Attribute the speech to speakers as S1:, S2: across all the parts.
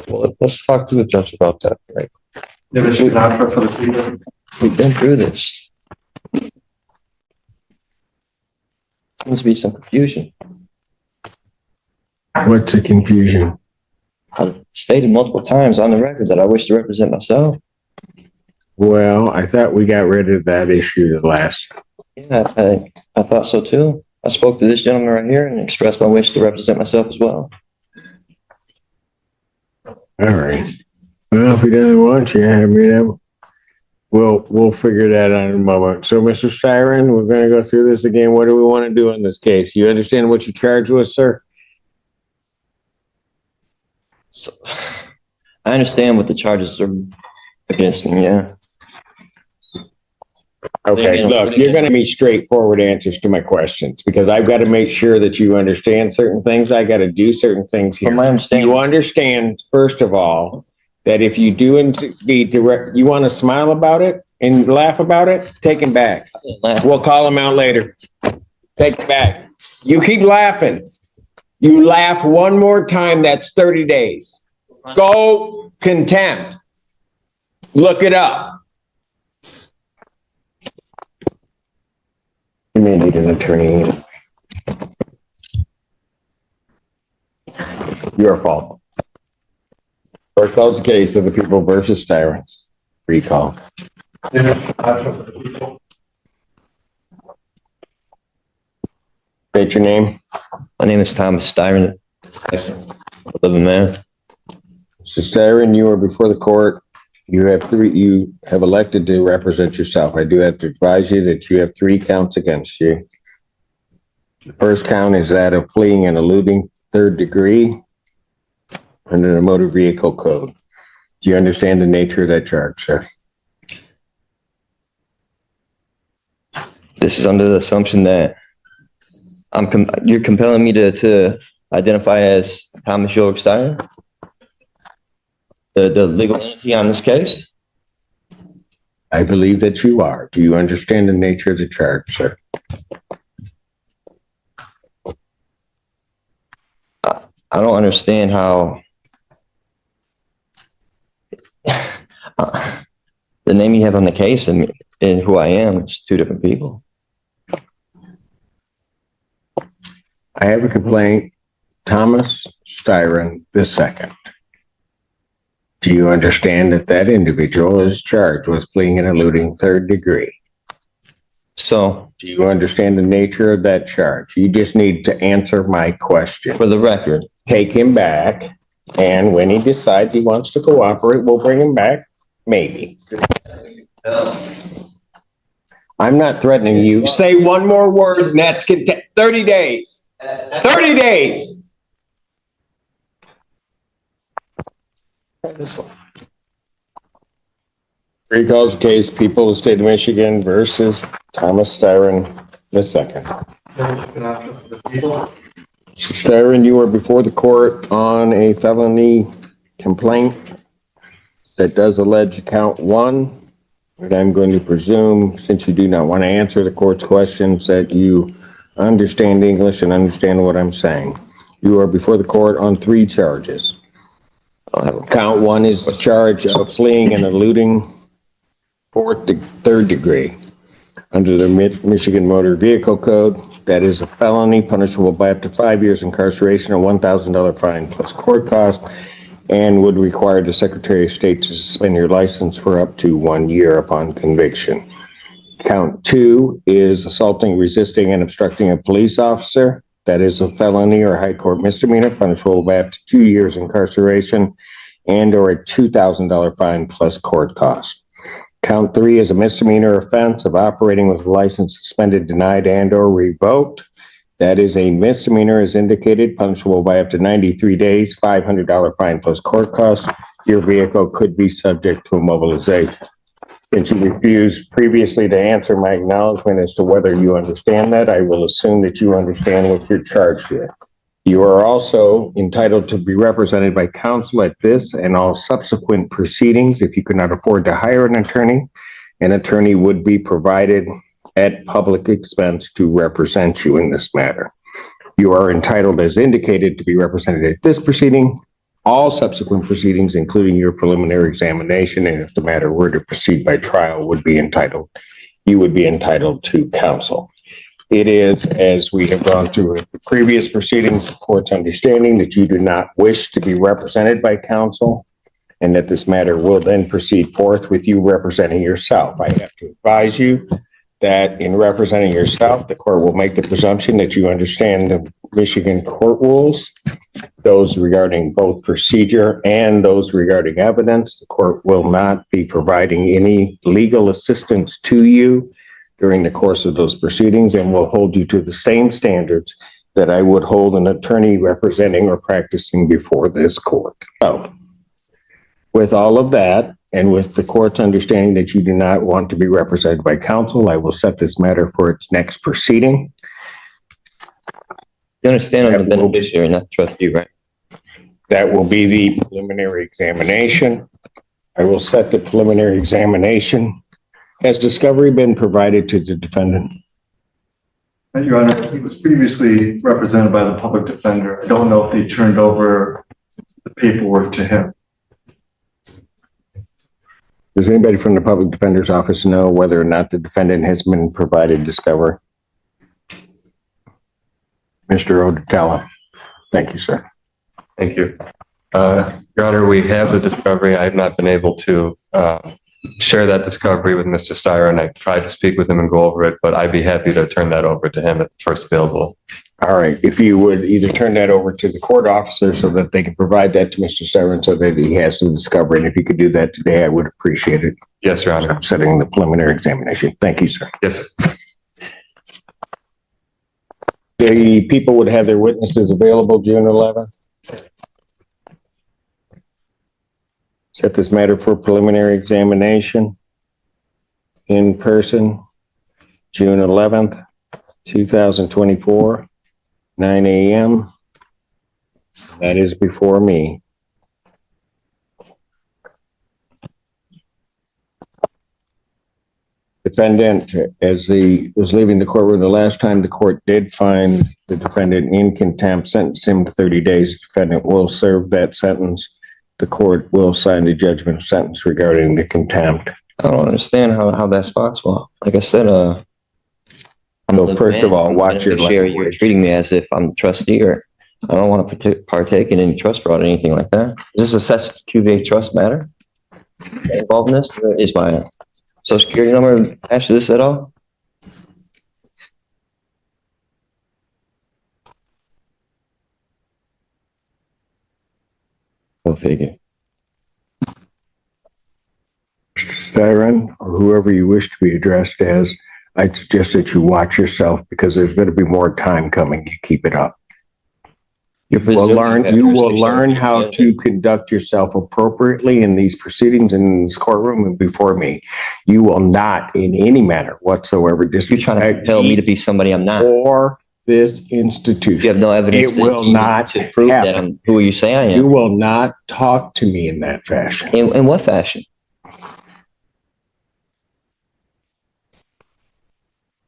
S1: Well, let's talk to the judge about that, right?
S2: There's an offer for the people.
S1: We've been through this. Seems to be some confusion.
S3: What's the confusion?
S1: I've stated multiple times on the record that I wish to represent myself.
S3: Well, I thought we got rid of that issue the last.
S1: Yeah, I thought so too. I spoke to this gentleman right here and expressed my wish to represent myself as well.
S3: All right. Well, if he doesn't want you, I mean, we'll figure that out in a moment. So, Mr. Styron, we're going to go through this again. What do we want to do in this case? You understand what you charged with, sir?
S1: So, I understand what the charges are against me, yeah.
S3: Okay, look, you're going to be straightforward answers to my questions because I've got to make sure that you understand certain things. I got to do certain things here.
S1: From my understanding,
S3: You understand, first of all, that if you do indeed direct, you want to smile about it and laugh about it, take him back. We'll call him out later. Take him back. You keep laughing. You laugh one more time, that's 30 days. Go contempt. Look it up. You may need an attorney. Your fault. Court calls the case of the people versus Styron. Recall.
S2: There's an offer for the people.
S3: State your name.
S1: my name is Thomas Styron. I live in there.
S3: Mr. Styron, you are before the court. You have elected to represent yourself. I do have to advise you that you have 3 counts against you. The first count is that of fleeing and eluding 3rd degree under the motor vehicle code. Do you understand the nature of that charge, sir?
S1: This is under the assumption that you're compelling me to identify as Thomas York Styron, the legal entity on this case.
S3: I believe that you are. Do you understand the nature of the charge, sir?
S1: I don't understand how the name you have on the case and who I am, it's 2 different people.
S3: I have a complaint, Thomas Styron II. Do you understand that that individual is charged with fleeing and eluding 3rd degree?
S1: So,
S3: Do you understand the nature of that charge? You just need to answer my question.
S1: for the record,
S3: Take him back, and when he decides he wants to cooperate, we'll bring him back, maybe. I'm not threatening you. Say one more word, and that's 30 days. 30 days.
S1: this one.
S3: Recalls the case, people of the state of Michigan versus Thomas Styron II.
S2: There's an offer for the people.
S3: Mr. Styron, you are before the court on a felony complaint that does allege count 1. And I'm going to presume, since you do not want to answer the court's questions, that you understand English and understand what I'm saying. You are before the court on 3 charges. Count 1 is the charge of fleeing and eluding 3rd degree. Under the Michigan Motor Vehicle Code, that is a felony punishable by up to 5 years incarceration or $1,000 fine plus court cost, and would require the Secretary of State to suspend your license for up to 1 year upon conviction. Count 2 is assaulting, resisting, and obstructing a police officer. That is a felony or high court misdemeanor punishable by up to 2 years incarceration and or a $2,000 fine plus court cost. Count 3 is a misdemeanor offense of operating with a license suspended, denied, and or revoked. That is a misdemeanor as indicated, punishable by up to 93 days, $500 fine plus court cost. Your vehicle could be subject to immobilization. Since you refused previously to answer my acknowledgement as to whether you understand that, I will assume that you understand what you're charged with. You are also entitled to be represented by counsel at this and all subsequent proceedings. If you could not afford to hire an attorney would be provided at public expense to represent you in this matter. You are entitled, as indicated, to be represented at this proceeding all subsequent proceedings, including your preliminary examination, and if the matter were to proceed by trial, you would be entitled to counsel. It is, as we have gone through the previous proceedings, the court's understanding that you do not wish to be represented by counsel, and that this matter will then proceed forth with you representing yourself. I have to advise you that in representing yourself, the court will make the presumption that you understand the Michigan court rules, those regarding both procedure and those regarding evidence. The court will not be providing any legal assistance to you during the course of those proceedings, and will hold you to the same standards that I would hold an attorney representing or practicing before this court. So, with all of that, and with the court's understanding that you do not want to be represented by counsel, I will set this matter for its next proceeding.
S1: You understand I'm the beneficiary, not the trustee, right?
S3: That will be the preliminary examination. I will set the preliminary examination. Has discovery been provided to the defendant?
S2: Your Honor, he was previously represented by the public defender. I don't know if they turned over the paperwork to him.
S3: Does anybody from the public defender's office know whether or not the defendant has been provided discovery? Mr. Odetella. Thank you, sir.
S4: Thank you. Your Honor, we have the discovery. I have not been able to share that discovery with Mr. Styron. I tried to speak with him and go over it, but I'd be happy to turn that over to him at the first available.
S3: All right. If you would either turn that over to the court officer so that they can provide that to Mr. Styron so that he has the discovery. And if you could do that today, I would appreciate it.
S4: Yes, Your Honor.
S3: I'm setting the preliminary examination. Thank you, sir.
S4: Yes.
S3: The people would have their witnesses available June 11th. Set this matter for preliminary examination in person, June 11th, 2024, 9 a.m. That is before me. Defendant, as he was leaving the courtroom the last time, the court did find the defendant in contempt, sentenced him to 30 days. The defendant will serve that sentence. The court will sign the judgment of sentence regarding the contempt.
S1: I don't understand how that's possible. Like I said, I'm
S3: So first of all, watch your
S1: beneficiary. You're
S3: language.
S1: treating me as if I'm the trustee, or I don't want to partake in any trust fraud or anything like that. Is this a QVA trust matter involved in this? Is my social security number attached to this at all? Go figure.
S3: Mr. Styron, or whoever you wish to be addressed as, I'd suggest that you watch yourself because there's going to be more time coming. You keep it up. You will learn how to conduct yourself appropriately in these proceedings in this courtroom and before me. You will not in any manner whatsoever
S1: You're trying to
S3: disrespect
S1: compel me to be somebody I'm not.
S3: or this institution.
S1: You have no evidence
S3: It will not
S1: to prove that
S3: happen.
S1: I'm who you say I
S3: You
S1: am.
S3: will not talk to me in that fashion.
S1: In what fashion?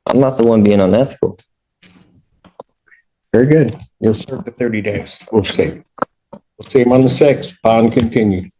S1: I'm not the one being unethical.
S3: Very good. You'll serve the 30 days. We'll see. We'll see him on the 6th. Bond continued.